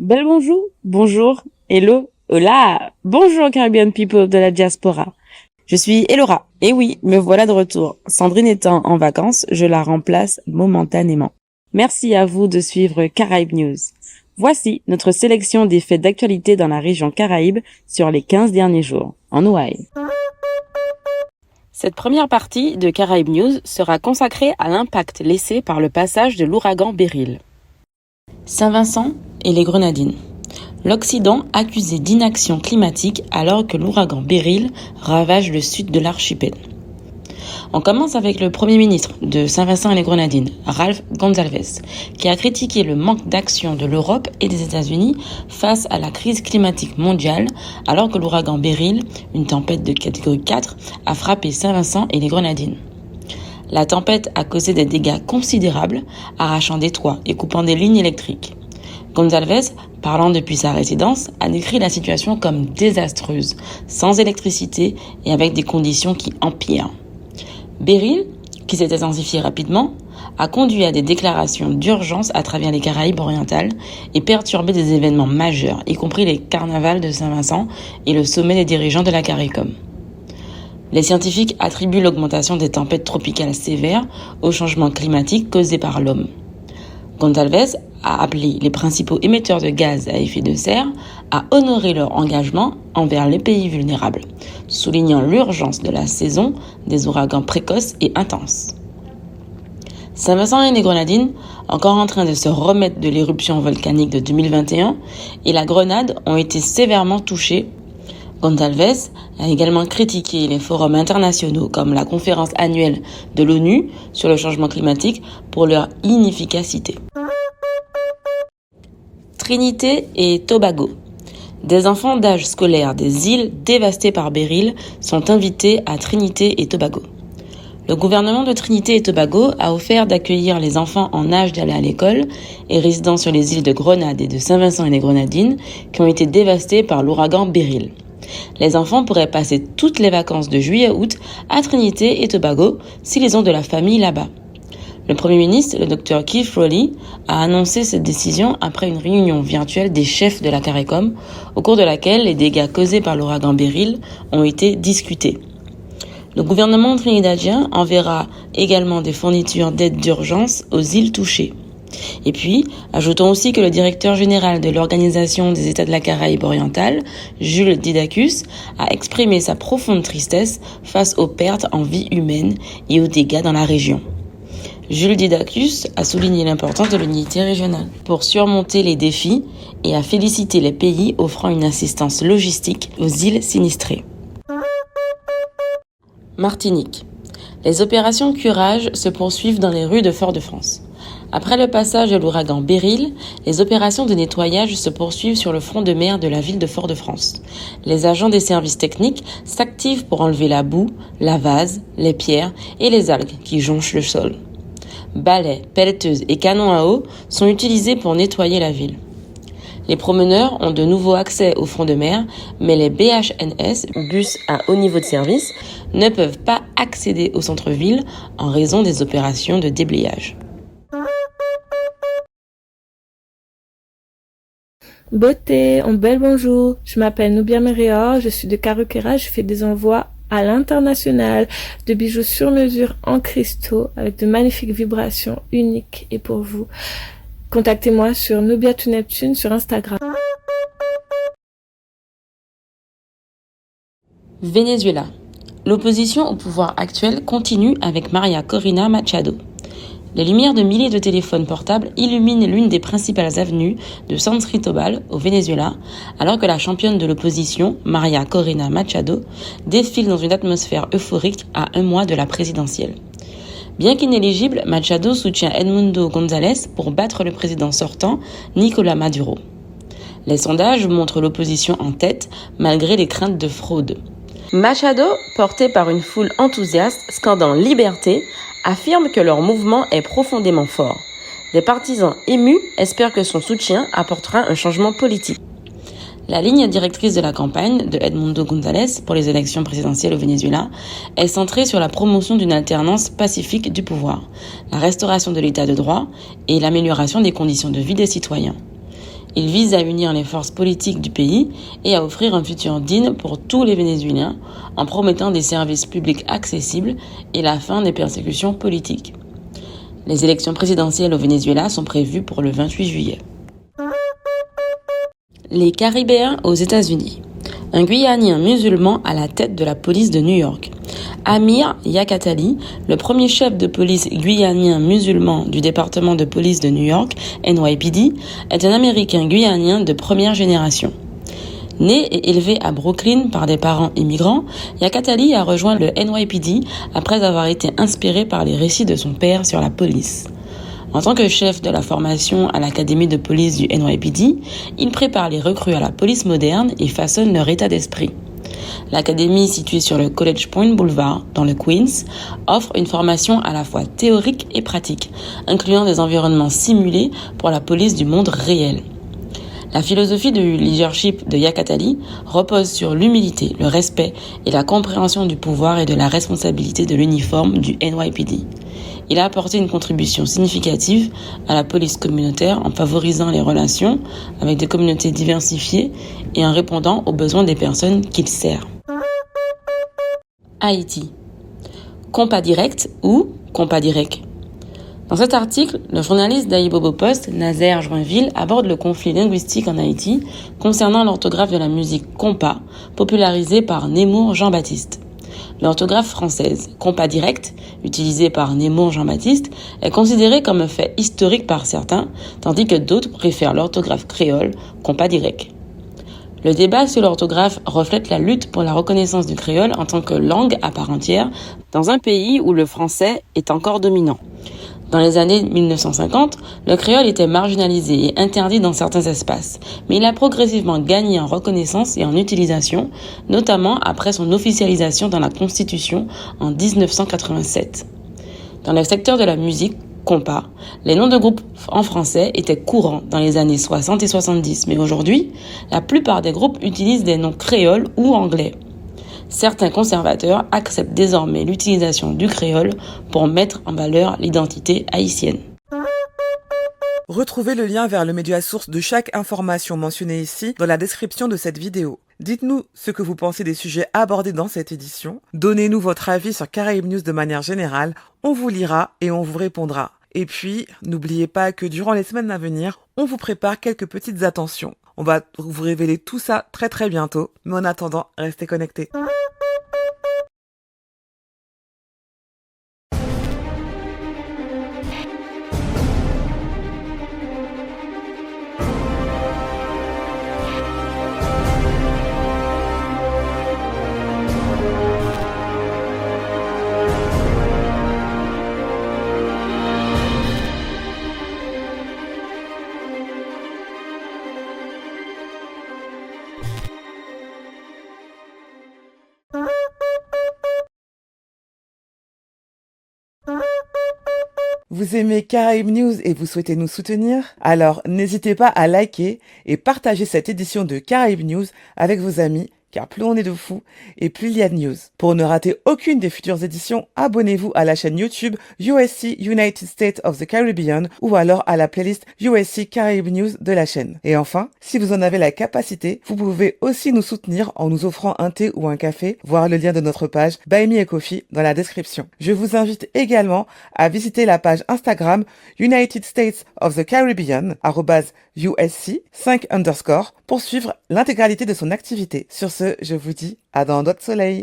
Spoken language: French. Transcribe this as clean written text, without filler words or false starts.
Bel bonjour, bonjour, hello, hola, bonjour Caribbean people de la diaspora. Je suis Elora, et oui, me voilà de retour. Sandrine étant en vacances, je la remplace momentanément. Merci à vous de suivre Caraïbes News. Voici notre sélection des faits d'actualité dans la région Caraïbe sur les 15 derniers jours, en Hawaï. Cette première partie de Caraïbes News sera consacrée à l'impact laissé par le passage de l'ouragan Beryl. Saint-Vincent et les Grenadines. L'Occident accusé d'inaction climatique alors que l'ouragan Beryl ravage le sud de l'archipel. On commence avec le Premier ministre de Saint-Vincent et les Grenadines, Ralph Gonsalves, qui a critiqué le manque d'action de l'Europe et des États-Unis face à la crise climatique mondiale alors que l'ouragan Beryl, une tempête de catégorie 4, a frappé Saint-Vincent et les Grenadines. La tempête a causé des dégâts considérables, arrachant des toits et coupant des lignes électriques. Gonsalves, parlant depuis sa résidence, a décrit la situation comme désastreuse, sans électricité et avec des conditions qui empirent. Beryl, qui s'est intensifié rapidement, a conduit à des déclarations d'urgence à travers les Caraïbes orientales et perturbé des événements majeurs, y compris les carnavals de Saint-Vincent et le sommet des dirigeants de la CARICOM. Les scientifiques attribuent l'augmentation des tempêtes tropicales sévères au changement climatique causé par l'homme. Gonsalves a appelé les principaux émetteurs de gaz à effet de serre à honorer leur engagement envers les pays vulnérables, soulignant l'urgence de la saison des ouragans précoces et intenses. Saint-Vincent et les Grenadines, encore en train de se remettre de l'éruption volcanique de 2021, et la Grenade ont été sévèrement touchés. Gonsalves a également critiqué les forums internationaux comme la conférence annuelle de l'ONU sur le changement climatique pour leur inefficacité. Trinité et Tobago. Des enfants d'âge scolaire des îles dévastées par Beryl sont invités à Trinité et Tobago. Le gouvernement de Trinité et Tobago a offert d'accueillir les enfants en âge d'aller à l'école et résidant sur les îles de Grenade et de Saint-Vincent et les Grenadines qui ont été dévastées par l'ouragan Beryl. Les enfants pourraient passer toutes les vacances de juillet à août à Trinité et Tobago s'ils ont de la famille là-bas. Le Premier ministre, le Dr Keith Rowley, a annoncé cette décision après une réunion virtuelle des chefs de la CARICOM, au cours de laquelle les dégâts causés par l'ouragan Beryl ont été discutés. Le gouvernement trinidadien enverra également des fournitures d'aide d'urgence aux îles touchées. Et puis, ajoutons aussi que le directeur général de l'Organisation des États de la Caraïbe orientale, Jules Didacus, a exprimé sa profonde tristesse face aux pertes en vie humaine et aux dégâts dans la région. Jules Didacus a souligné l'importance de l'unité régionale pour surmonter les défis et a félicité les pays offrant une assistance logistique aux îles sinistrées. Martinique. Les opérations curage se poursuivent dans les rues de Fort-de-France. Après le passage de l'ouragan Beryl, les opérations de nettoyage se poursuivent sur le front de mer de la ville de Fort-de-France. Les agents des services techniques s'activent pour enlever la boue, la vase, les pierres et les algues qui jonchent le sol. Balais, pelleteuses et canons à eau sont utilisés pour nettoyer la ville. Les promeneurs ont de nouveau accès au front de mer, mais les BHNS, bus à haut niveau de service, ne peuvent pas accéder au centre-ville en raison des opérations de déblayage. Beauté, un bel bonjour. Je m'appelle Nubia Meréor, je suis de Karukéra, je fais des envois à l'international de bijoux sur mesure en cristaux avec de magnifiques vibrations uniques et pour vous. Contactez-moi sur Nubia to Neptune sur Instagram. Venezuela. L'opposition au pouvoir actuel continue avec Maria Corina Machado. Les lumières de milliers de téléphones portables illuminent l'une des principales avenues de San Cristóbal, au Venezuela, alors que la championne de l'opposition, Maria Corina Machado, défile dans une atmosphère euphorique à un mois de la présidentielle. Bien qu'inéligible, Machado soutient Edmundo González pour battre le président sortant, Nicolás Maduro. Les sondages montrent l'opposition en tête, malgré les craintes de fraude. Machado, porté par une foule enthousiaste scandant « Liberté », affirme que leur mouvement est profondément fort. Des partisans émus espèrent que son soutien apportera un changement politique. La ligne directrice de la campagne de Edmundo González pour les élections présidentielles au Venezuela est centrée sur la promotion d'une alternance pacifique du pouvoir, la restauration de l'état de droit et l'amélioration des conditions de vie des citoyens. Il vise à unir les forces politiques du pays et à offrir un futur digne pour tous les Vénézuéliens en promettant des services publics accessibles et la fin des persécutions politiques. Les élections présidentielles au Venezuela sont prévues pour le 28 juillet. Les Caribéens aux États-Unis. Un Guyanien musulman à la tête de la police de New York. Amir Yakatali, le premier chef de police guyanien musulman du département de police de New York, NYPD, est un Américain guyanien de première génération. Né et élevé à Brooklyn par des parents immigrants, Yakatali a rejoint le NYPD après avoir été inspiré par les récits de son père sur la police. En tant que chef de la formation à l'académie de police du NYPD, il prépare les recrues à la police moderne et façonne leur état d'esprit. L'académie, située sur le College Point Boulevard, dans le Queens, offre une formation à la fois théorique et pratique, incluant des environnements simulés pour la police du monde réel. La philosophie de leadership de Yakatali repose sur l'humilité, le respect et la compréhension du pouvoir et de la responsabilité de l'uniforme du NYPD. Il a apporté une contribution significative à la police communautaire en favorisant les relations avec des communautés diversifiées et en répondant aux besoins des personnes qu'il sert. Haïti. Compas direct ou compas direct. Dans cet article, le journaliste d'Aïbobo Post, Nazaire Joinville, aborde le conflit linguistique en Haïti concernant l'orthographe de la musique compas, popularisée par Nemours Jean-Baptiste. L'orthographe française, compas direct, utilisée par Nemours Jean-Baptiste, est considérée comme un fait historique par certains, tandis que d'autres préfèrent l'orthographe créole, compas direct. Le débat sur l'orthographe reflète la lutte pour la reconnaissance du créole en tant que langue à part entière dans un pays où le français est encore dominant. Dans les années 1950, le créole était marginalisé et interdit dans certains espaces, mais il a progressivement gagné en reconnaissance et en utilisation, notamment après son officialisation dans la Constitution en 1987. Dans le secteur de la musique, compas, les noms de groupes en français étaient courants dans les années 60 et 70, mais aujourd'hui, la plupart des groupes utilisent des noms créoles ou anglais. Certains conservateurs acceptent désormais l'utilisation du créole pour mettre en valeur l'identité haïtienne. Retrouvez le lien vers le média source de chaque information mentionnée ici dans la description de cette vidéo. Dites-nous ce que vous pensez des sujets abordés dans cette édition. Donnez-nous votre avis sur Caraïbes News de manière générale. On vous lira et on vous répondra. Et puis, n'oubliez pas que durant les semaines à venir, on vous prépare quelques petites attentions. On va vous révéler tout ça très très bientôt. Mais en attendant, restez connectés. Vous aimez Caraïbes News et vous souhaitez nous soutenir? Alors n'hésitez pas à liker et partager cette édition de Caraïbes News avec vos amis, car plus on est de fous et plus il y a de news. Pour ne rater aucune des futures éditions, abonnez-vous à la chaîne YouTube USC United States of the Caribbean ou alors à la playlist USC Caraïbes News de la chaîne. Et enfin, si vous en avez la capacité, vous pouvez aussi nous soutenir en nous offrant un thé ou un café, voir le lien de notre page Buy Me a Coffee dans la description. Je vous invite également à visiter la page Instagram United States of the Caribbean @USC5_ pour suivre l'intégralité de son activité. Sur ce, je vous dis à dans d'autres soleils.